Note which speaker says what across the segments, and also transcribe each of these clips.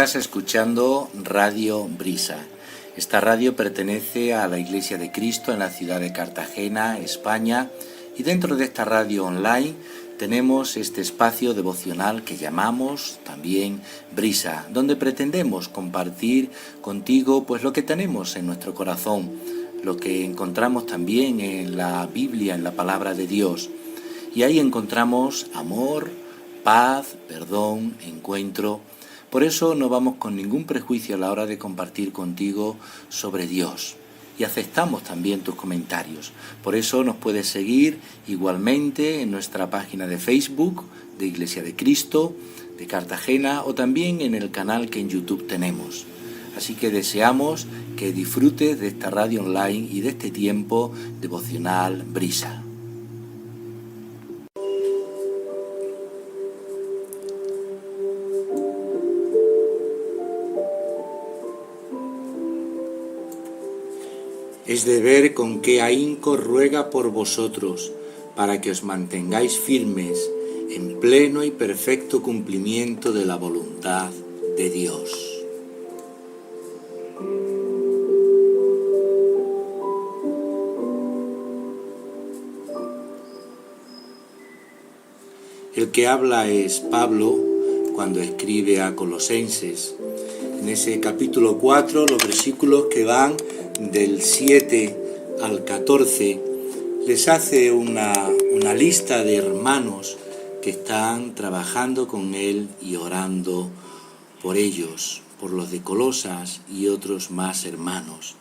Speaker 1: Estás escuchando Radio Brisa. Esta radio pertenece a la Iglesia de Cristo en la ciudad de Cartagena, España, y dentro de esta radio online tenemos este espacio devocional que llamamos también Brisa, donde pretendemos compartir contigo pues lo que tenemos en nuestro corazón, lo que encontramos también en la Biblia, en la palabra de Dios. Y ahí encontramos amor, paz, perdón, encuentro. Por eso no vamos con ningún prejuicio a la hora de compartir contigo sobre Dios. Y aceptamos también tus comentarios. Por eso nos puedes seguir igualmente en nuestra página de Facebook de Iglesia de Cristo, de Cartagena, o también en el canal que en YouTube tenemos. Así que deseamos que disfrutes de esta radio online y de este tiempo devocional Brisa. Es de ver con qué ahínco ruega por vosotros, para que os mantengáis firmes en pleno y perfecto cumplimiento de la voluntad de Dios. El que habla es Pablo cuando escribe a Colosenses. En ese capítulo 4, los versículos que van del 7 al 14, les hace una lista de hermanos que están trabajando con él y orando por ellos, por los de Colosas y otros más hermanos.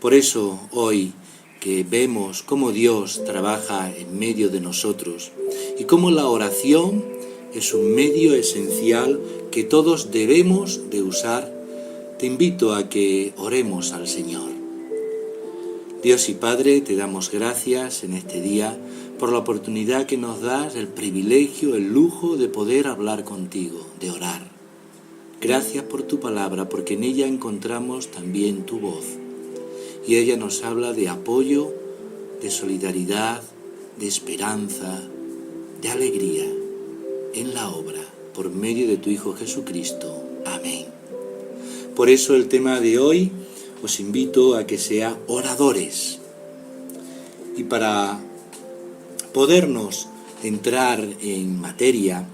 Speaker 1: Por eso hoy que vemos cómo Dios trabaja en medio de nosotros y cómo la oración es un medio esencial que todos debemos de usar, te invito a que oremos al Señor. Dios y Padre, te damos gracias en este día por la oportunidad que nos das, el privilegio, el lujo de poder hablar contigo, de orar. Gracias por tu palabra, porque en ella encontramos también tu voz. Y ella nos habla de apoyo, de solidaridad, de esperanza, de alegría en la obra, por medio de tu Hijo Jesucristo. Amén. Por eso el tema de hoy os invito a que sea oradores. Y para podernos entrar en materia,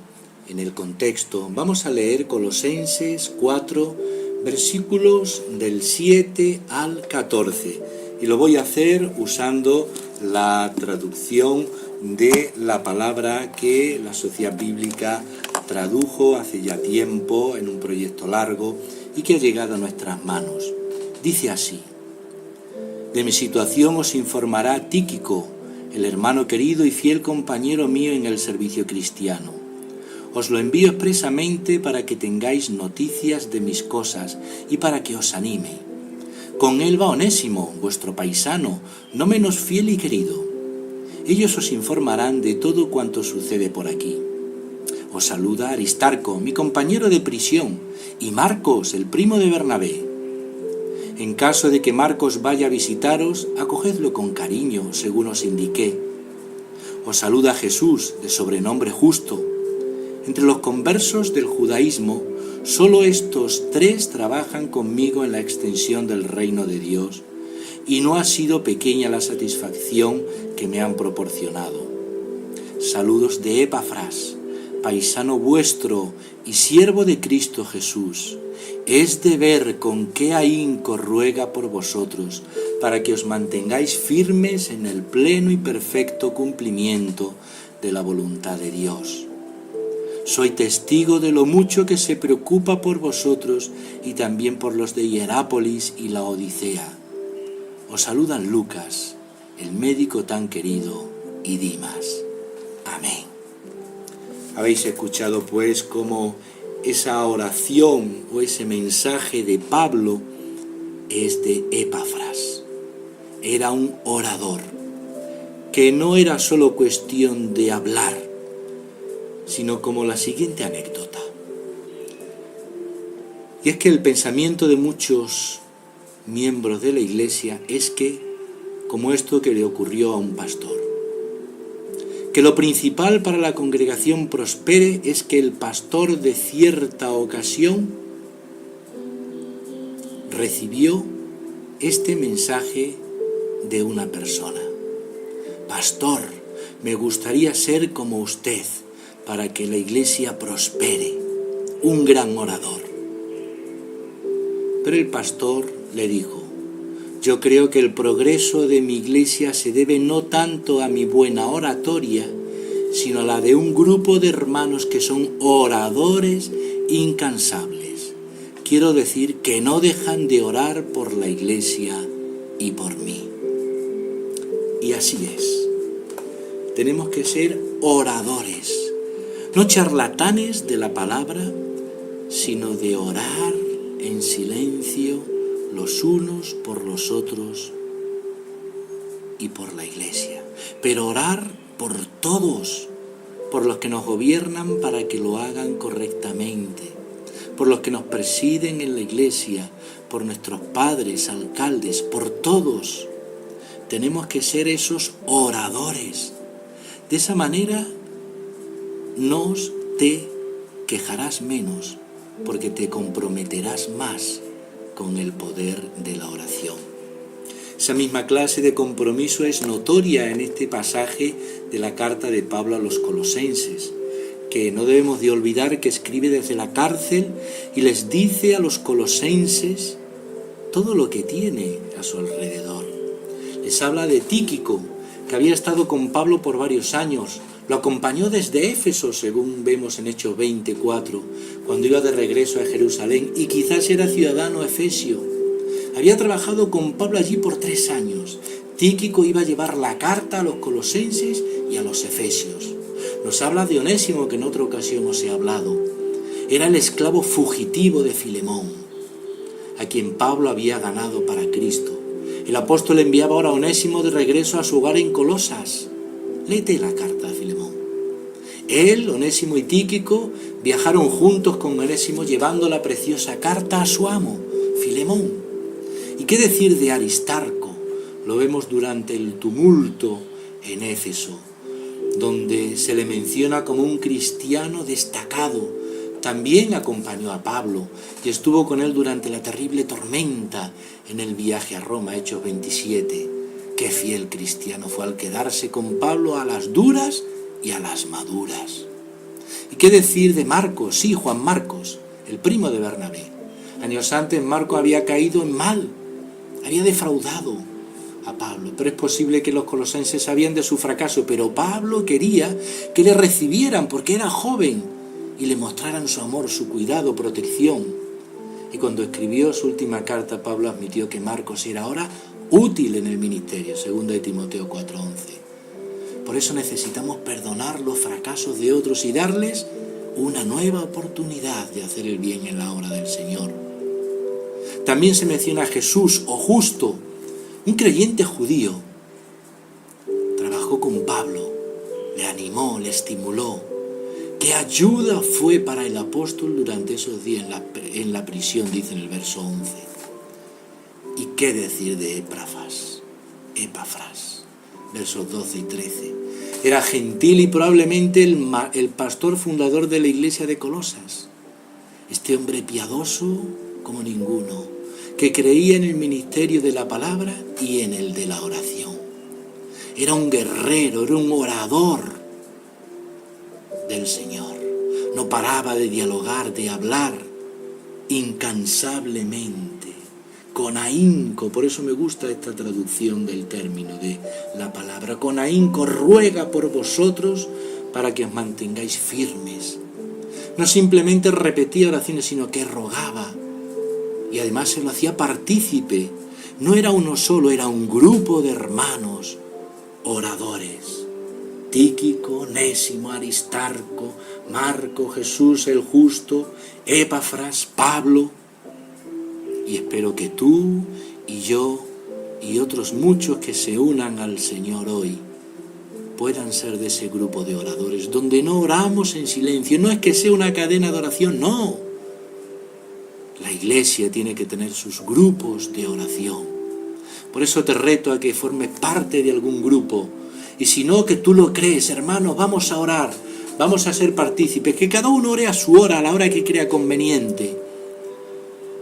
Speaker 1: en el contexto, vamos a leer Colosenses 4, versículos del 7 al 14. Y lo voy a hacer usando la traducción de la palabra que la Sociedad Bíblica tradujo hace ya tiempo en un proyecto largo y que ha llegado a nuestras manos. Dice así: de mi situación os informará Tíquico, el hermano querido y fiel compañero mío en el servicio cristiano. Os lo envío expresamente para que tengáis noticias de mis cosas y para que os anime. Con él va Onésimo, vuestro paisano, no menos fiel y querido. Ellos os informarán de todo cuanto sucede por aquí. Os saluda Aristarco, mi compañero de prisión, y Marcos, el primo de Bernabé. En caso de que Marcos vaya a visitaros, acogedlo con cariño, según os indiqué. Os saluda Jesús, de sobrenombre Justo. Entre los conversos del judaísmo, solo estos 3 trabajan conmigo en la extensión del reino de Dios, y no ha sido pequeña la satisfacción que me han proporcionado. Saludos de Epafras, paisano vuestro y siervo de Cristo Jesús. Es de ver con qué ahínco ruega por vosotros, para que os mantengáis firmes en el pleno y perfecto cumplimiento de la voluntad de Dios. Soy testigo de lo mucho que se preocupa por vosotros y también por los de Hierápolis y la Odisea. Os saludan Lucas, el médico tan querido, y Dimas. Amén. Habéis escuchado pues cómo esa oración o ese mensaje de Pablo es de Epafras. Era un orador, que no era solo cuestión de hablar, sino como la siguiente anécdota. Y es que el pensamiento de muchos miembros de la Iglesia es que, como esto que le ocurrió a un pastor, que lo principal para la congregación prospere es que el pastor de cierta ocasión recibió este mensaje de una persona: pastor, me gustaría ser como usted para que la iglesia prospere, un gran orador. Pero el pastor le dijo: yo creo que el progreso de mi iglesia se debe no tanto a mi buena oratoria, sino a la de un grupo de hermanos que son oradores incansables. Quiero decir que no dejan de orar por la iglesia y por mí. Y así es. Tenemos que ser oradores, no charlatanes de la palabra, sino de orar en silencio los unos por los otros y por la iglesia. Pero orar por todos, por los que nos gobiernan para que lo hagan correctamente, por los que nos presiden en la iglesia, por nuestros padres, alcaldes, por todos. Tenemos que ser esos oradores. De esa manera no te quejarás menos, porque te comprometerás más con el poder de la oración. Esa misma clase de compromiso es notoria en este pasaje de la carta de Pablo a los Colosenses, que no debemos de olvidar que escribe desde la cárcel y les dice a los colosenses todo lo que tiene a su alrededor. Les habla de Tíquico, que había estado con Pablo por varios años. Lo acompañó desde Éfeso, según vemos en Hechos 24, cuando iba de regreso a Jerusalén, y quizás era ciudadano efesio. Había trabajado con Pablo allí por 3 años. Tíquico iba a llevar la carta a los colosenses y a los efesios. Nos habla de Onésimo, que en otra ocasión os he hablado. Era el esclavo fugitivo de Filemón, a quien Pablo había ganado para Cristo. El apóstol enviaba ahora a Onésimo de regreso a su hogar en Colosas. Léete la carta a Filemón. Él, Onésimo y Tíquico viajaron juntos con Onésimo llevando la preciosa carta a su amo, Filemón. ¿Y qué decir de Aristarco? Lo vemos durante el tumulto en Éfeso, donde se le menciona como un cristiano destacado. También acompañó a Pablo y estuvo con él durante la terrible tormenta en el viaje a Roma, Hechos 27. Qué fiel cristiano fue al quedarse con Pablo a las duras y a las maduras. ¿Y qué decir de Marcos? Sí, Juan Marcos, el primo de Bernabé. Años antes Marcos había caído en mal, había defraudado a Pablo, pero es posible que los colosenses sabían de su fracaso, pero Pablo quería que le recibieran porque era joven y le mostraran su amor, su cuidado, protección. Y cuando escribió su última carta, Pablo admitió que Marcos era ahora útil en el ministerio, 2 de Timoteo 4:11. Por eso necesitamos perdonar los fracasos de otros y darles una nueva oportunidad de hacer el bien en la obra del Señor. También se menciona a Jesús, o Justo, un creyente judío. Trabajó con Pablo, le animó, le estimuló. ¿Qué ayuda fue para el apóstol durante esos días en la prisión? Dice en el verso 11. ¿Y qué decir de Epafras, versos 12 y 13? Era gentil y probablemente el pastor fundador de la iglesia de Colosas. Este hombre piadoso como ninguno, que creía en el ministerio de la palabra y en el de la oración. Era un guerrero, era un orador del Señor. No paraba de dialogar, de hablar incansablemente, con ahínco. Por eso me gusta esta traducción del término de la palabra. Con ahínco ruega por vosotros para que os mantengáis firmes. No simplemente repetía oraciones, sino que rogaba. Y además se lo hacía partícipe. No era uno solo, era un grupo de hermanos oradores. Tíquico, Onésimo, Aristarco, Marco, Jesús el justo, Epafras, Pablo. Y espero que tú y yo y otros muchos que se unan al Señor hoy puedan ser de ese grupo de oradores, donde no oramos en silencio. No es que sea una cadena de oración, no. La iglesia tiene que tener sus grupos de oración. Por eso te reto a que formes parte de algún grupo. Y si no, que tú lo crees, hermanos, vamos a orar, vamos a ser partícipes, que cada uno ore a su hora, a la hora que crea conveniente.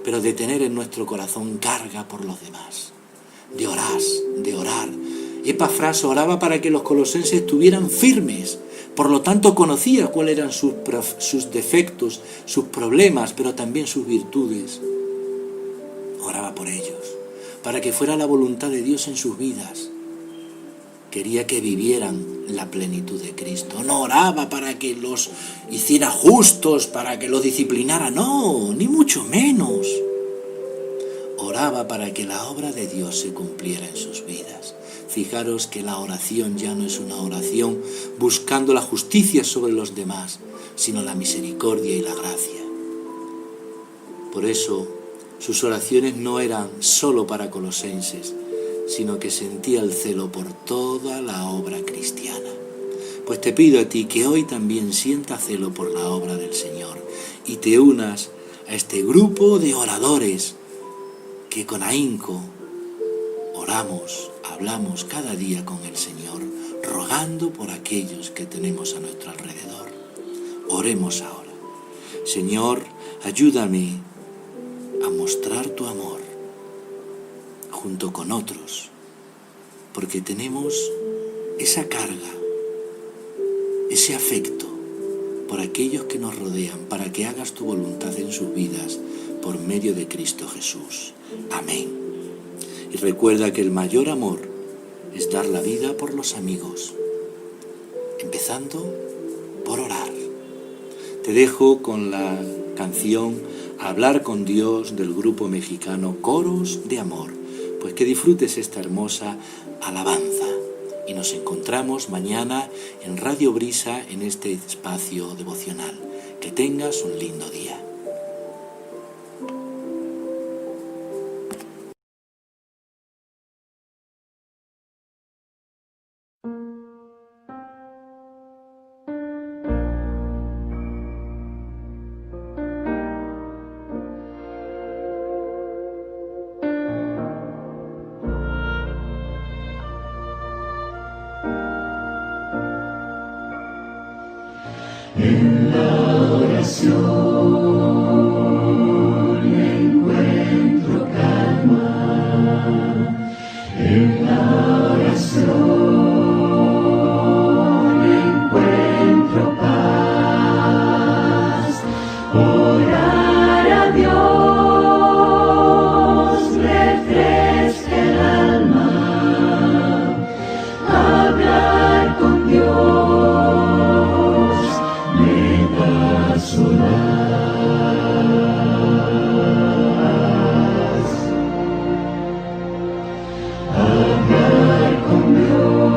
Speaker 1: pero de tener en nuestro corazón carga por los demás, de orar. Epafras oraba para que los colosenses estuvieran firmes, por lo tanto conocía cuáles eran sus defectos, sus problemas, pero también sus virtudes. Oraba por ellos, para que fuera la voluntad de Dios en sus vidas. Quería que vivieran la plenitud de Cristo. No oraba para que los hiciera justos, para que los disciplinara, no, ni mucho menos. Oraba para que la obra de Dios se cumpliera en sus vidas. Fijaros que la oración ya no es una oración buscando la justicia sobre los demás, sino la misericordia y la gracia. Por eso, sus oraciones no eran solo para colosenses, sino que sentía el celo por toda la obra cristiana. Pues te pido a ti que hoy también sientas celo por la obra del Señor y te unas a este grupo de oradores que con ahínco oramos, hablamos cada día con el Señor, rogando por aquellos que tenemos a nuestro alrededor. Oremos ahora. Señor, ayúdame a mostrar tu amor junto con otros, porque tenemos esa carga, ese afecto por aquellos que nos rodean, para que hagas tu voluntad en sus vidas por medio de Cristo Jesús. Amén. Y recuerda que el mayor amor es dar la vida por los amigos, empezando por orar. Te dejo con la canción Hablar con Dios del grupo mexicano Coros de Amor. Pues que disfrutes esta hermosa alabanza y nos encontramos mañana en Radio Brisa en este espacio devocional. Que tengas un lindo día.
Speaker 2: En la oración encuentro calma, en la oración encuentro paz. Orar a Dios refresca el alma, hablar con Dios hablar con Dios.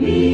Speaker 2: mi